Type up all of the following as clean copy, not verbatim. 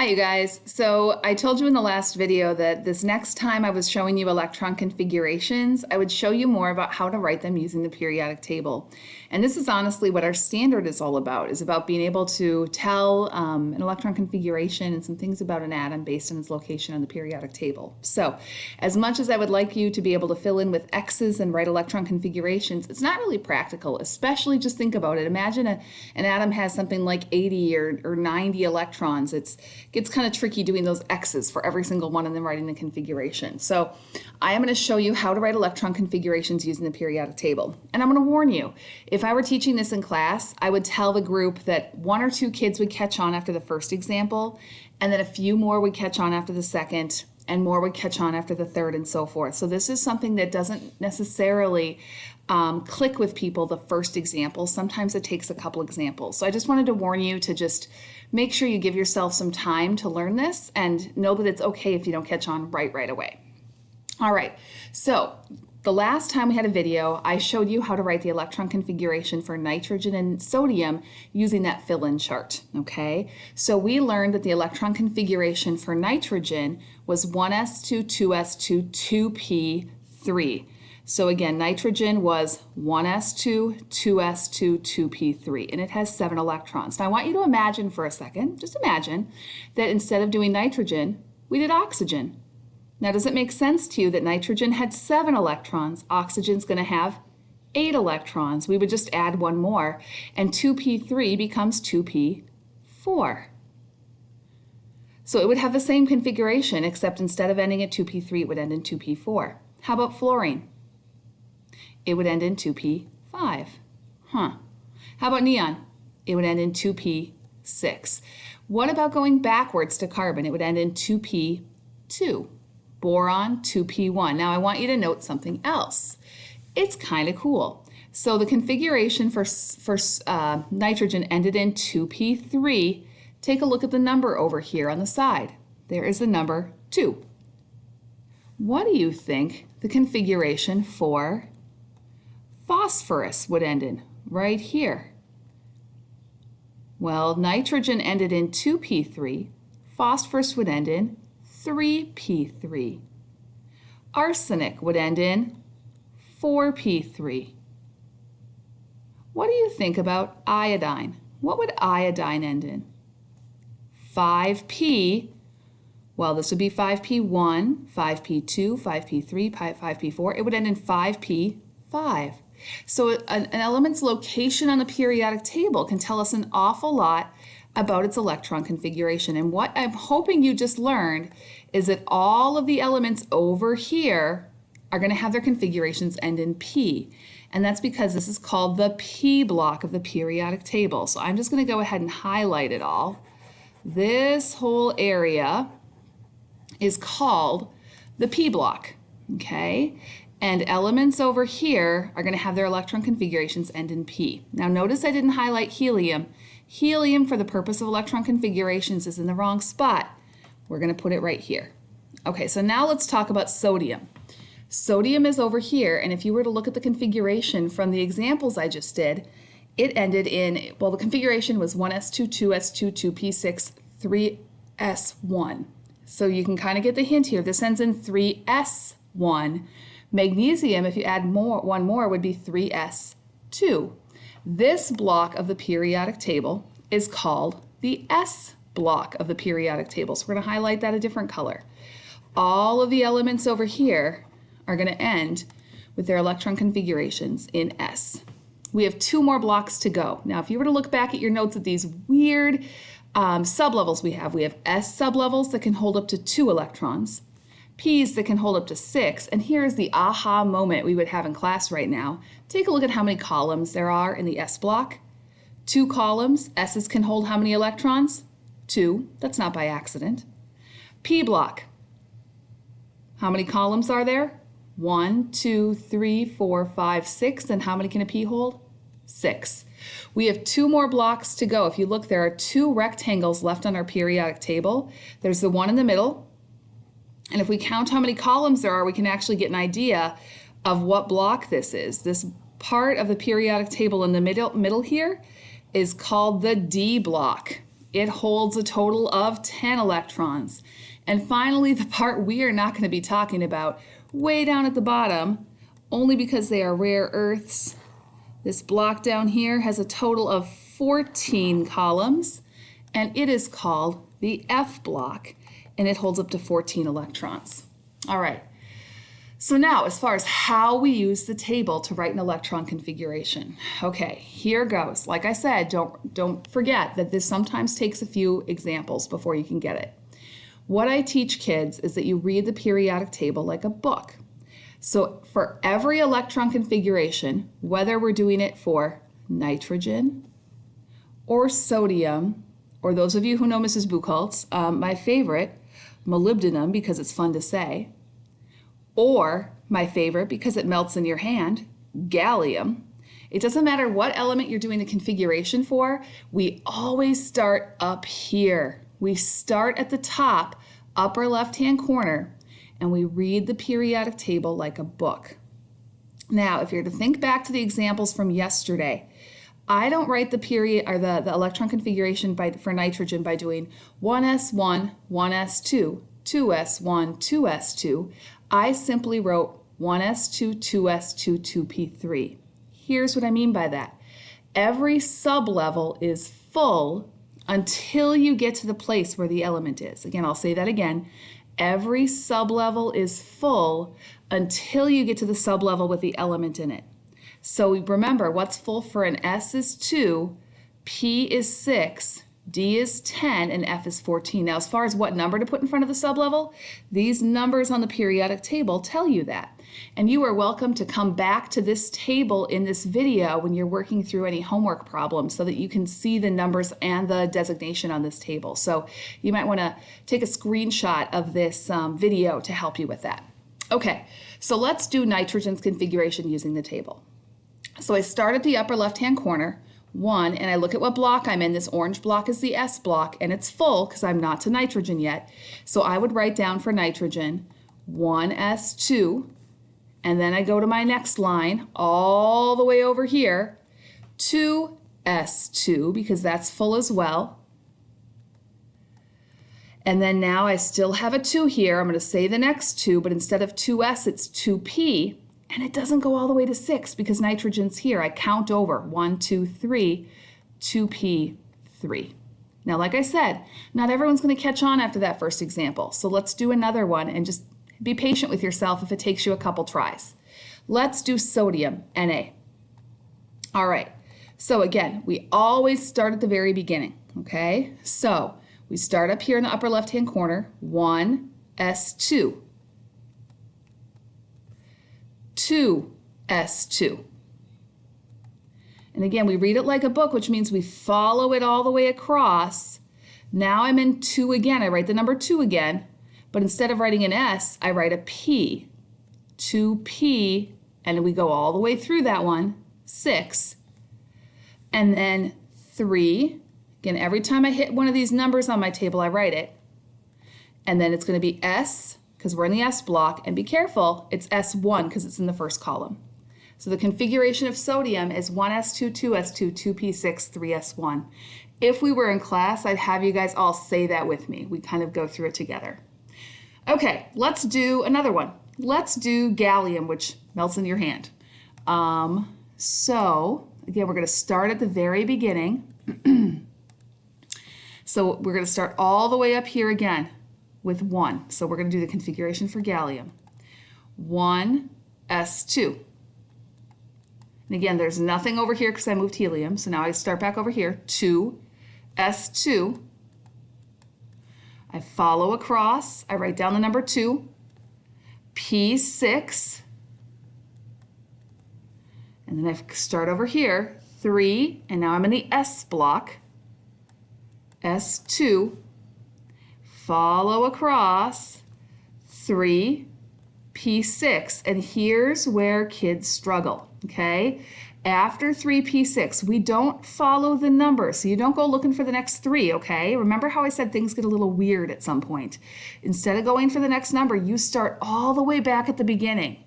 Hi you guys. So I told you in the last video that this next time I was showing you electron configurations, I would show you more about how to write them using the periodic table. And this is honestly what our standard is all about, is about being able to tell an electron configuration and some things about an atom based on its location on the periodic table. So as much as I would like you to be able to fill in with X's and write electron configurations, it's not really practical, especially just think about it. Imagine an atom has something like 80 or 90 electrons. It gets kind of tricky doing those X's for every single one and then writing the configuration. So I am going to show you how to write electron configurations using the periodic table. And I'm going to warn you, if I were teaching this in class, I would tell the group that one or two kids would catch on after the first example, and then a few more would catch on after the second, and more would catch on after the third, and so forth. So this is something that doesn't necessarily click with people the first example. Sometimes it takes a couple examples. So I just wanted to warn you to just make sure you give yourself some time to learn this and know that it's okay if you don't catch on right away. All right, so the last time we had a video, I showed you how to write the electron configuration for nitrogen and sodium using that fill-in chart, okay? So we learned that the electron configuration for nitrogen was 1s2, 2s2, 2p3. So again, nitrogen was 1s2, 2s2, 2p3, and it has 7 electrons. Now I want you to imagine for a second, just imagine, that instead of doing nitrogen, we did oxygen. Now does it make sense to you that nitrogen had 7 electrons, oxygen's going to have 8 electrons? We would just add one more, and 2p3 becomes 2p4. So it would have the same configuration, except instead of ending at 2p3, it would end in 2p4. How about fluorine? It would end in 2p5. How about neon? It would end in 2p6. What about going backwards to carbon? It would end in 2p2. Boron, 2p1. Now I want you to note something else. It's kind of cool. So the configuration for nitrogen ended in 2p3. Take a look at the number over here on the side. There is the number 2. What do you think the configuration for phosphorus would end in? Right here. Well, nitrogen ended in 2p3. Phosphorus would end in 3p3. Arsenic would end in 4p3. What do you think about iodine? What would iodine end in? 5p. Well, this would be 5p1, 5p2, 5p3, 5p4. It would end in 5p5. So an element's location on the periodic table can tell us an awful lot about its electron configuration. And what I'm hoping you just learned is that all of the elements over here are going to have their configurations end in p. And that's because this is called the p block of the periodic table. So I'm just going to go ahead and highlight it all. This whole area is called the p block, okay? And elements over here are going to have their electron configurations end in p. Now notice I didn't highlight helium. Helium, for the purpose of electron configurations, is in the wrong spot. We're going to put it right here. Okay, so now let's talk about sodium. Sodium is over here, and if you were to look at the configuration from the examples I just did, it ended in, well, the configuration was 1s2, 2s2, 2p6, 3s1. So you can kind of get the hint here. This ends in 3s1. Magnesium, if you add one more, would be 3s2. This block of the periodic table is called the S block of the periodic table. So we're going to highlight that a different color. All of the elements over here are going to end with their electron configurations in S. We have 2 more blocks to go. Now, if you were to look back at your notes at these weird sublevels we have S sublevels that can hold up to 2 electrons, P's that can hold up to 6, and here's the aha moment we would have in class right now. Take a look at how many columns there are in the S block. 2 columns. S's can hold how many electrons? 2. That's not by accident. P block. How many columns are there? 1, 2, 3, 4, 5, 6. And how many can a P hold? 6. We have 2 more blocks to go. If you look, there are 2 rectangles left on our periodic table. There's the one in the middle. And if we count how many columns there are, we can actually get an idea of what block this is. This part of the periodic table in the middle here is called the D block. It holds a total of 10 electrons. And finally, the part we are not going to be talking about, way down at the bottom, only because they are rare earths. This block down here has a total of 14 columns, and it is called the F block, and it holds up to 14 electrons. All right. So now, as far as how we use the table to write an electron configuration. Okay, here goes. Like I said, don't forget that this sometimes takes a few examples before you can get it. What I teach kids is that you read the periodic table like a book. So for every electron configuration, whether we're doing it for nitrogen or sodium, or those of you who know Mrs. Buchholz, my favorite, molybdenum, because it's fun to say, or my favorite because it melts in your hand, gallium. It doesn't matter what element you're doing the configuration for, we always start up here. We start at the top, upper left-hand corner, and we read the periodic table like a book. Now, if you're to think back to the examples from yesterday, I don't write the period or the electron configuration for nitrogen by doing 1s1, 1s2, 2s1, 2s2. I simply wrote 1s2, 2s2, 2p3. Here's what I mean by that. Every sublevel is full until you get to the place where the element is. Again, I'll say that again. Every sublevel is full until you get to the sublevel with the element in it. So remember, what's full for an S is 2, P is 6, D is 10, and F is 14. Now, as far as what number to put in front of the sublevel, these numbers on the periodic table tell you that. And you are welcome to come back to this table in this video when you're working through any homework problems so that you can see the numbers and the designation on this table. So you might want to take a screenshot of this video to help you with that. Okay, so let's do nitrogen's configuration using the table. So I start at the upper left-hand corner, 1, and I look at what block I'm in. This orange block is the S block, and it's full because I'm not to nitrogen yet. So I would write down for nitrogen 1s2, and then I go to my next line all the way over here, 2s2, because that's full as well. And then now I still have a 2 here. I'm going to say the next 2, but instead of 2s, it's 2p. And it doesn't go all the way to 6 because nitrogen's here. I count over 1, 2, 3, 2p, 3. Now, like I said, not everyone's going to catch on after that first example. So let's do another one and just be patient with yourself if it takes you a couple tries. Let's do sodium, Na. All right. So again, we always start at the very beginning, okay? So we start up here in the upper left-hand corner, 1s2. 2s2. And again, we read it like a book, which means we follow it all the way across. Now I'm in 2 again. I write the number 2 again, but instead of writing an S, I write a P. 2p, and we go all the way through that one, 6. And then 3. Again, every time I hit one of these numbers on my table, I write it. And then it's going to be S, because we're in the S block, and be careful, it's S1 because it's in the first column. So the configuration of sodium is 1s2, 2s2, 2p6, 3s1. If we were in class, I'd have you guys all say that with me. We kind of go through it together. Okay, let's do another one. Let's do gallium, which melts in your hand. So again, we're going to start at the very beginning. So we're going to start all the way up here again with 1. So we're going to do the configuration for gallium. 1s2. And again, there's nothing over here because I moved helium. So now I start back over here. 2s2. I follow across. I write down the number 2. P6. And then I start over here. 3. And now I'm in the S block. S2. Follow across, 3, P6, and here's where kids struggle, okay? After 3p6, we don't follow the number, so you don't go looking for the next 3, okay? Remember how I said things get a little weird at some point. Instead of going for the next number, you start all the way back at the beginning.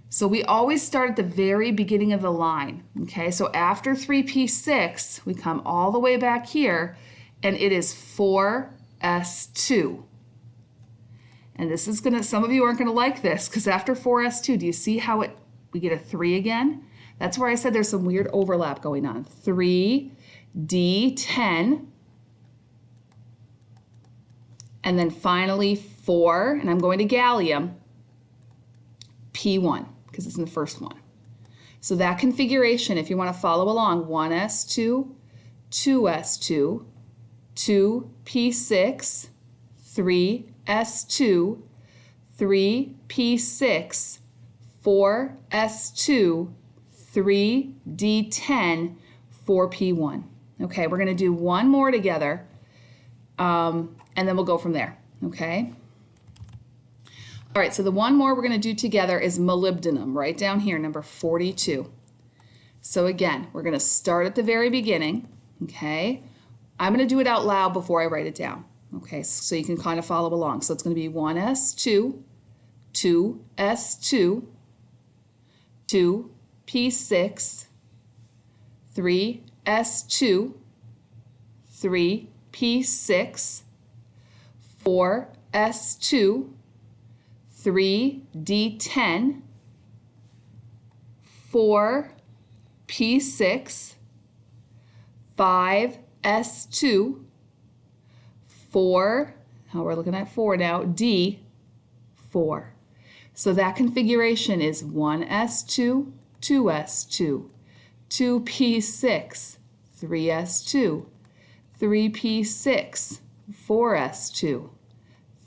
So we always start at the very beginning of the line, okay? So after 3p6, we come all the way back here, and it is 4s2. And this is gonna, some of you aren't gonna like this, because after 4s2, do you see how we get a 3 again? That's where I said there's some weird overlap going on. 3d10, and then finally 4, and I'm going to gallium, p1, because it's in the first one. So that configuration, if you want to follow along, 1s2, 2s2, 2p6, 3s2, 3p6, 4s2, 3d10, 4p1. Okay, we're going to do one more together, and then we'll go from there. Okay? All right, so the one more we're going to do together is molybdenum, right down here, number 42. So again, we're going to start at the very beginning, okay? I'm going to do it out loud before I write it down, okay, so you can kind of follow along. So it's going to be 1s2, 2s2, 2p6, 3s2, 3p6, 4s2, 3d10, 4p6, 5s2, 4, now we're looking at 4 now, d4. So that configuration is 1s2, 2s2, 2p6, 3s2, 3p6, 4s2,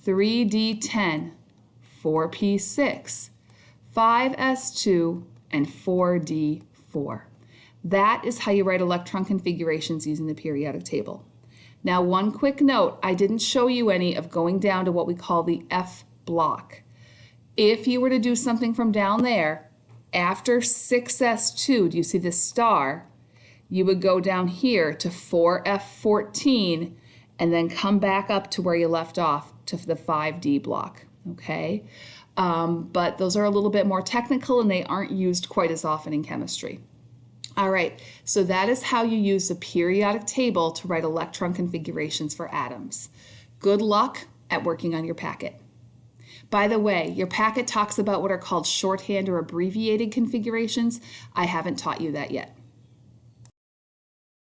3d10, 4p6, 5s2, and 4d4. That is how you write electron configurations using the periodic table. Now, one quick note, I didn't show you any of going down to what we call the F block. If you were to do something from down there, after 6s2, do you see this star? You would go down here to 4f14 and then come back up to where you left off to the 5d block, okay? But those are a little bit more technical and they aren't used quite as often in chemistry. All right, so that is how you use the periodic table to write electron configurations for atoms. Good luck at working on your packet. By the way, your packet talks about what are called shorthand or abbreviated configurations. I haven't taught you that yet.